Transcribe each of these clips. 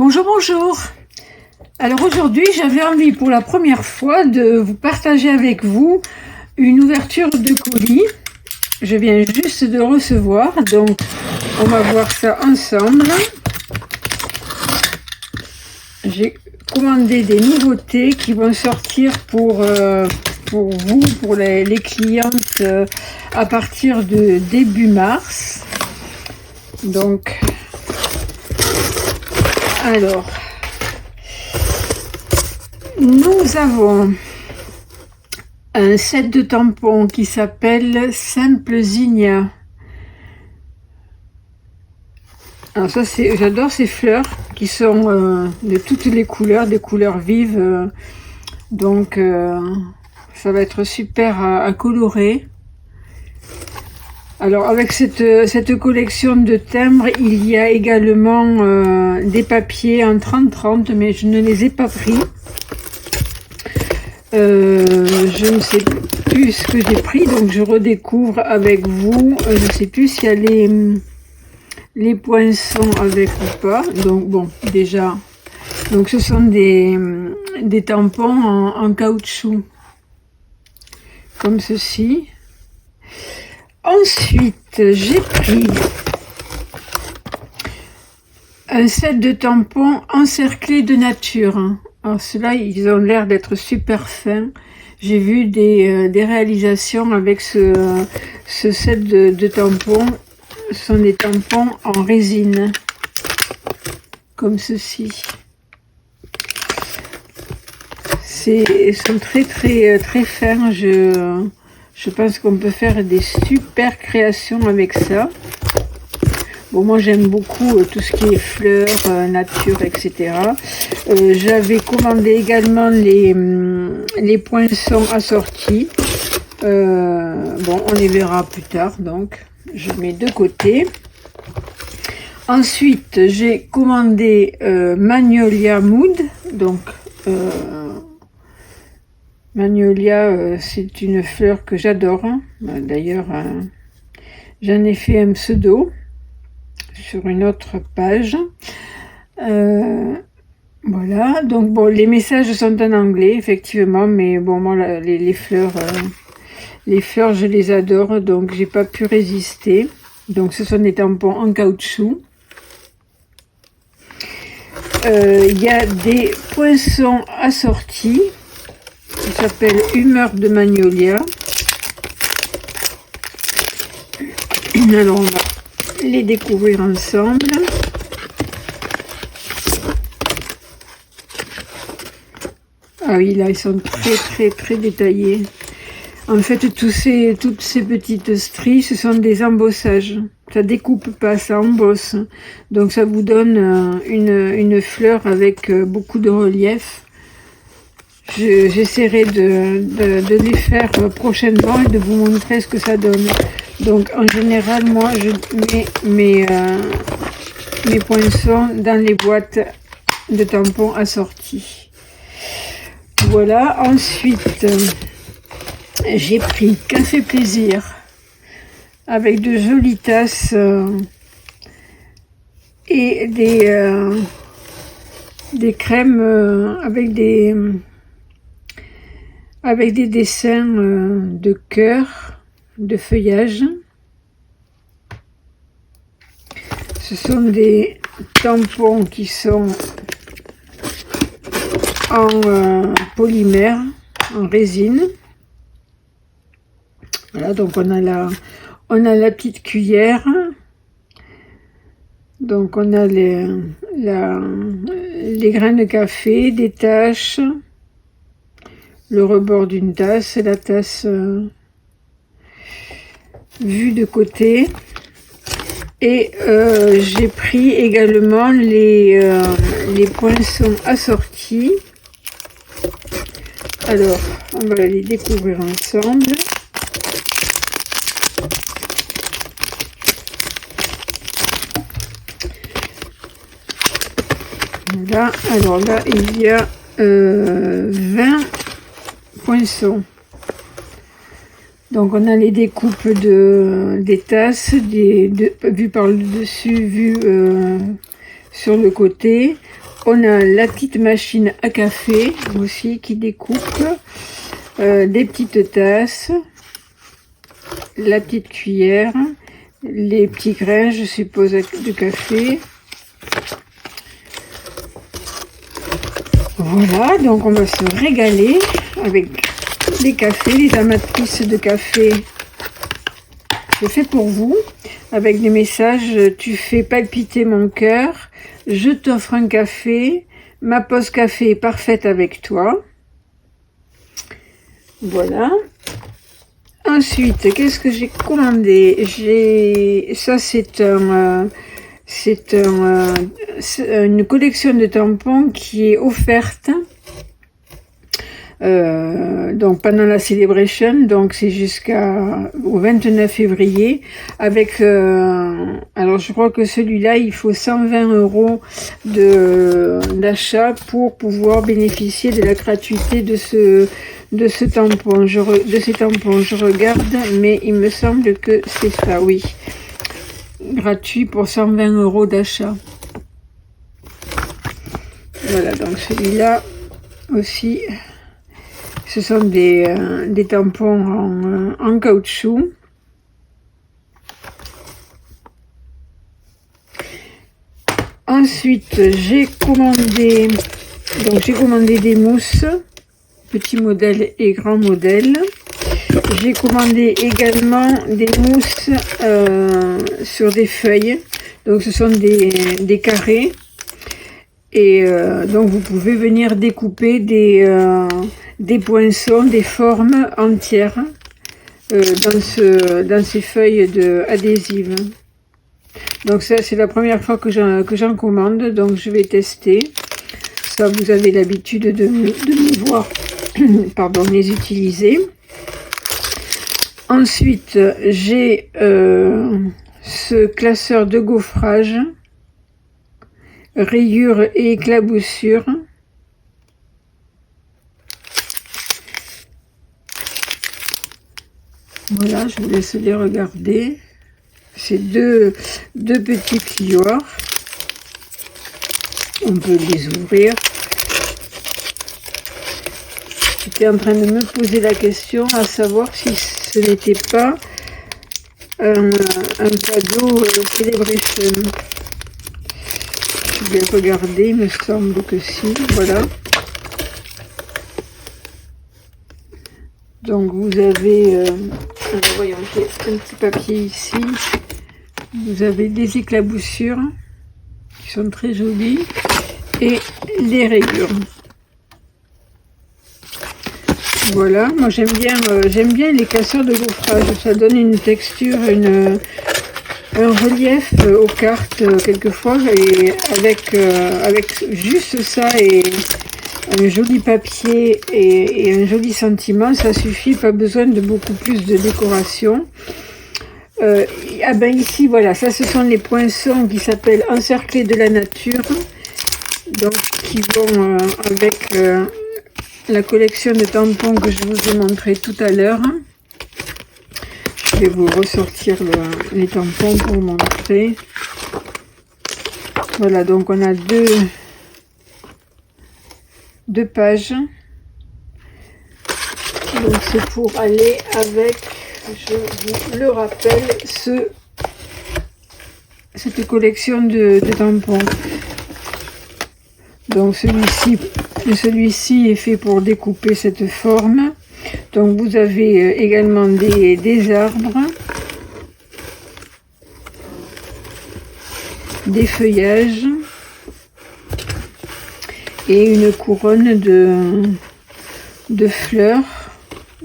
Bonjour, bonjour. Alors aujourd'hui, j'avais envie pour la première fois de vous partager avec vous une ouverture de colis. Je viens juste de recevoir, donc on va voir ça ensemble. J'ai commandé des nouveautés qui vont sortir pour vous, pour les clientes à partir de début mars. Donc, alors, nous avons un set de tampons qui s'appelle Simple Zinnia. Alors ça, j'adore ces fleurs qui sont de toutes les couleurs, des couleurs vives. Donc, ça va être super à colorer. Alors avec cette collection de timbres, il y a également des papiers en 30-30, mais je ne les ai pas pris. Je ne sais plus ce que j'ai pris, donc je redécouvre avec vous. Je ne sais plus s'il y a les poinçons avec ou pas. Donc bon, déjà, donc ce sont des tampons en caoutchouc, comme ceci. Ensuite, j'ai pris un set de tampons encerclés de nature. Alors ceux-là, ils ont l'air d'être super fins. J'ai vu des réalisations avec ce set de tampons. Ce sont des tampons en résine, comme ceci. Ils sont très fins. Je pense qu'on peut faire des super créations avec ça. Bon, moi j'aime beaucoup tout ce qui est fleurs, nature, etc. J'avais commandé également les poinçons assortis. Bon, on les verra plus tard, donc je mets de côté. Ensuite, j'ai commandé Magnolia Mood. Donc, Magnolia, c'est une fleur que j'adore. D'ailleurs, j'en ai fait un pseudo sur une autre page. Voilà, donc bon, les messages sont en anglais, effectivement, mais bon, moi, les fleurs, je les adore, donc j'ai pas pu résister. Donc, ce sont des tampons en caoutchouc. Il y a des poinçons assortis qui s'appelle Humeur de Magnolia. Alors on va les découvrir ensemble. Ah oui, là ils sont très détaillés. En fait, toutes ces petites stries, ce sont des embossages. Ça découpe pas, ça embosse. Donc ça vous donne une fleur avec beaucoup de relief. J'essaierai de les faire prochainement et de vous montrer ce que ça donne. Donc en général, moi je mets mes poinçons dans les boîtes de tampons assortis. Voilà, ensuite j'ai pris Café Plaisir avec de jolies tasses et des crèmes avec des dessins de cœur, de feuillage. Ce sont des tampons qui sont en polymère, en résine. Voilà, donc on a la petite cuillère. Donc on a les grains de café, des taches, le rebord d'une tasse, la tasse vue de côté. Et j'ai pris également les poinçons assortis. Alors, on va les découvrir ensemble. Voilà, alors là, il y a 20 poinçons. Donc on a les découpes des tasses, vues par le dessus, vues sur le côté. On a la petite machine à café aussi qui découpe, des petites tasses, la petite cuillère, les petits grains, je suppose, de café. Voilà, donc on va se régaler avec les cafés, les amatrices de café. Je fais pour vous, avec des messages, tu fais palpiter mon cœur, je t'offre un café, ma pause café est parfaite avec toi. Voilà. Ensuite, qu'est-ce que j'ai commandé? Ça c'est une collection de tampons qui est offerte. Donc pendant la celebration, donc c'est jusqu'au 29 février, avec alors je crois que celui-là il faut 120 € d'achat pour pouvoir bénéficier de la gratuité de ces tampons. Je regarde, mais il me semble que c'est ça, oui, gratuit pour 120 € d'achat. Voilà, donc celui-là aussi. Ce sont des tampons en caoutchouc. Ensuite, j'ai commandé des mousses, petit modèle et grand modèle. J'ai commandé également des mousses sur des feuilles. Donc ce sont des carrés. Et donc vous pouvez venir découper des poinçons, des formes entières dans ces feuilles adhésives. Donc ça c'est la première fois que j'en commande, donc je vais tester. Ça vous avez l'habitude de me voir pardon, les utiliser. Ensuite j'ai ce classeur de gaufrage, rayures et éclaboussures. Voilà, je vous laisse les regarder. C'est deux petites lioires. On peut les ouvrir. J'étais en train de me poser la question à savoir si ce n'était pas un cadeau Celebration. Je vais regarder, il me semble que si. Voilà. Donc vous avez, alors voyons, j'ai un petit papier ici. Vous avez des éclaboussures qui sont très jolies et les rayures. Voilà, moi j'aime bien les casseurs de gaufrage. Ça donne une texture, un relief aux cartes quelquefois, et avec juste ça et un joli papier et un joli sentiment, ça suffit, pas besoin de beaucoup plus de décoration. Ah ben ici voilà, ça ce sont les poinçons qui s'appellent encerclés de la nature, donc qui vont avec la collection de tampons que je vous ai montré tout à l'heure. Je vais vous ressortir les tampons pour vous montrer. Voilà, donc on a deux pages. Donc c'est pour aller avec, je vous le rappelle, cette collection de tampons. Donc celui-ci est fait pour découper cette forme. Donc vous avez également des arbres, des feuillages et une couronne de fleurs.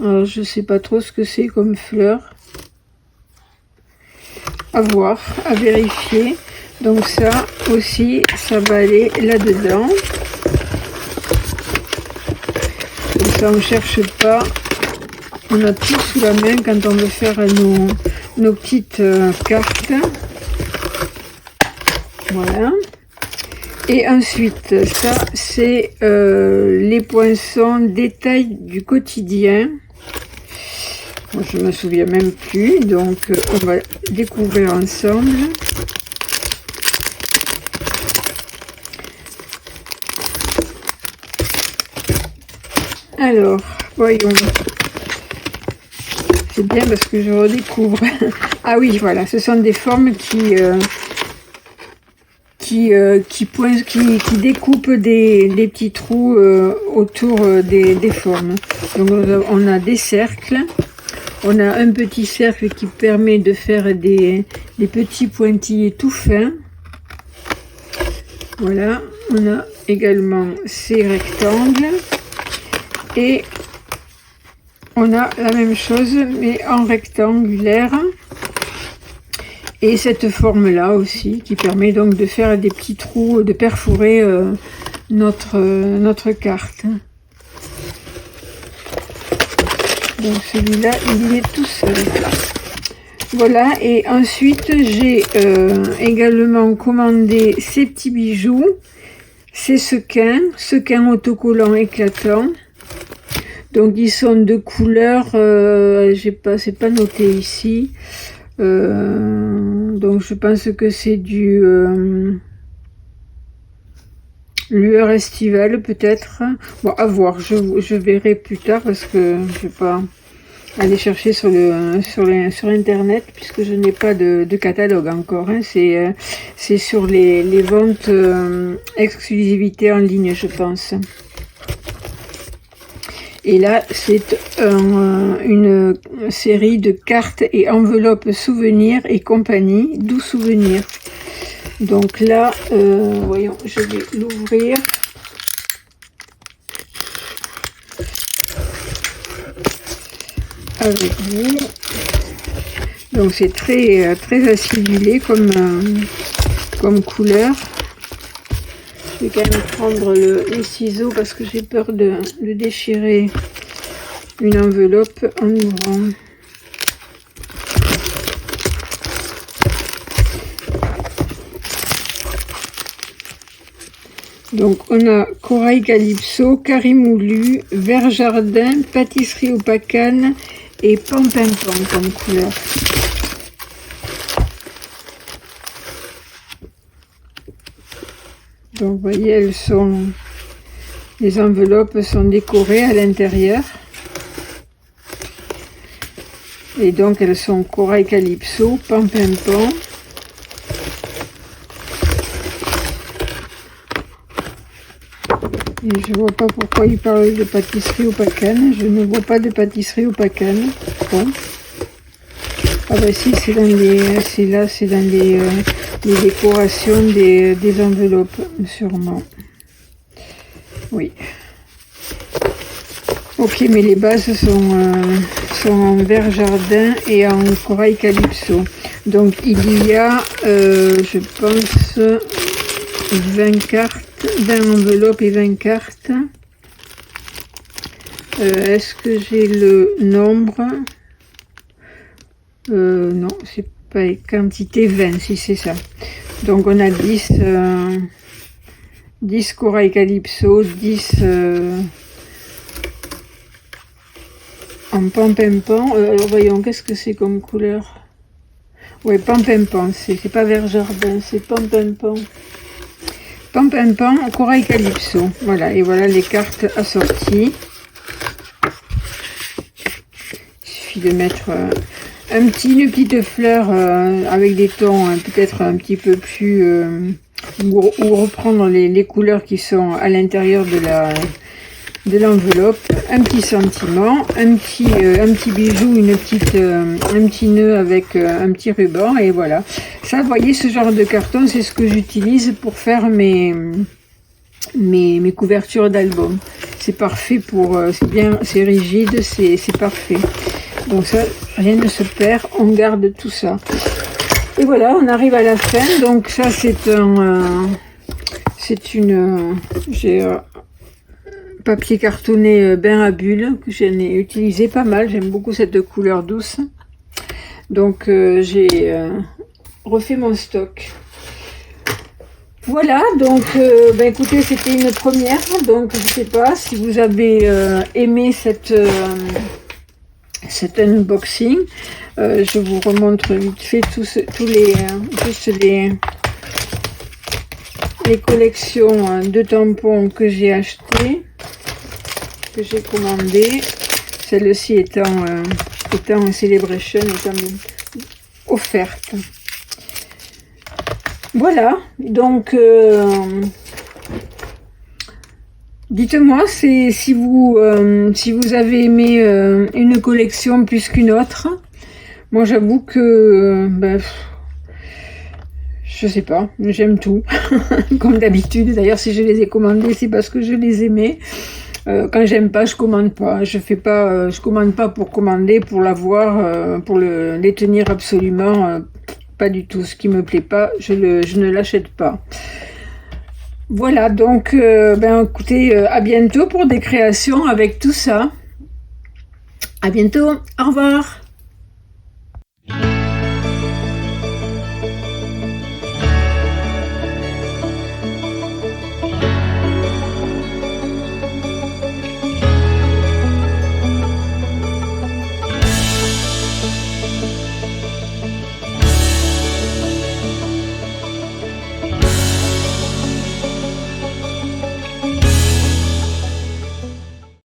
Alors, je sais pas trop ce que c'est comme fleurs. À voir, à vérifier. Donc ça aussi, ça va aller là-dedans. Comme ça, on ne cherche pas. On a tout sous la main quand on veut faire nos petites cartes. Voilà. Et ensuite, ça, c'est les poinçons détails du quotidien. Moi, je me souviens même plus, donc on va découvrir ensemble. Alors, voyons. C'est bien parce que je redécouvre. Ah oui, voilà, ce sont des formes qui découpent des petits trous autour des formes. Donc on a des cercles. On a un petit cercle qui permet de faire des petits pointillés tout fins. Voilà, on a également ces rectangles. Et on a la même chose, mais en rectangulaire. Et cette forme-là aussi, qui permet donc de faire des petits trous, de perforer notre carte. Donc celui-là, il est tout seul. Voilà, et ensuite j'ai également commandé ces petits bijoux. Ces sequins autocollants éclatants. Donc ils sont de couleur, c'est pas noté ici. Donc je pense que c'est du lueur estivale peut-être. Bon, à voir, je verrai plus tard parce que je vais pas aller chercher sur internet puisque je n'ai pas de catalogue encore. Hein. C'est sur les ventes exclusivité en ligne, je pense. Et là, c'est une série de cartes et enveloppes souvenirs et compagnie, doux souvenirs. Donc là, voyons, je vais l'ouvrir. Avec vous. Donc c'est très acidulé comme couleur. Je vais quand même prendre les ciseaux parce que j'ai peur de déchirer une enveloppe en ouvrant. Donc on a corail calypso, carimoulu, vert jardin, pâtisserie au pacane et pampinpan comme couleur. Donc vous voyez, les enveloppes sont décorées à l'intérieur. Et donc elles sont corail calypso, pampinpan. Et je vois pas pourquoi il parle de pâtisserie au pacane. Je ne vois pas de pâtisserie au pacane. Bon. Ah bah si, c'est dans les décorations des enveloppes, sûrement. Oui. Ok, mais les bases sont en vert jardin et en corail calypso. Donc il y a, je pense, 20 cartes, 20 enveloppes et 20 cartes. Est-ce que j'ai le nombre? Non, c'est pas quantité 20, si c'est ça. Donc on a 10 corail calypso, 10 en pampinpan. Voyons, qu'est-ce que c'est comme couleur? Ouais, pampinpan, c'est pas vert jardin, c'est pampinpan. Pampinpan, corail calypso. Voilà, et voilà les cartes assorties. Il suffit de mettre une petite fleur avec des tons peut-être un petit peu plus ou reprendre les couleurs qui sont à l'intérieur de l'enveloppe, un petit sentiment, un petit bijou, un petit nœud avec un petit ruban, et voilà. Ça, vous voyez, ce genre de carton, c'est ce que j'utilise pour faire mes couvertures d'albums. C'est parfait c'est rigide, c'est parfait. Donc ça, rien ne se perd, on garde tout ça. Et voilà, on arrive à la fin. Donc ça, j'ai papier cartonné bain à bulles que j'en ai utilisé pas mal. J'aime beaucoup cette couleur douce. Donc j'ai refait mon stock. Voilà, donc écoutez, c'était une première. Donc je sais pas si vous avez aimé cet unboxing. Je vous remontre vite fait juste les collections de tampons que j'ai achetés. que j'ai commandé. Celle-ci étant en Celebration, étant offerte. Voilà, donc dites-moi si vous avez aimé une collection plus qu'une autre. Moi j'avoue que je sais pas, j'aime tout, comme d'habitude. D'ailleurs, si je les ai commandés, c'est parce que je les aimais. Quand j'aime pas, je commande pas. Je commande pas pour commander, pour l'avoir, pour les tenir absolument. Pas du tout. Ce qui me plaît pas, je ne l'achète pas. Voilà, donc, écoutez, à bientôt pour des créations avec tout ça. À bientôt. Au revoir.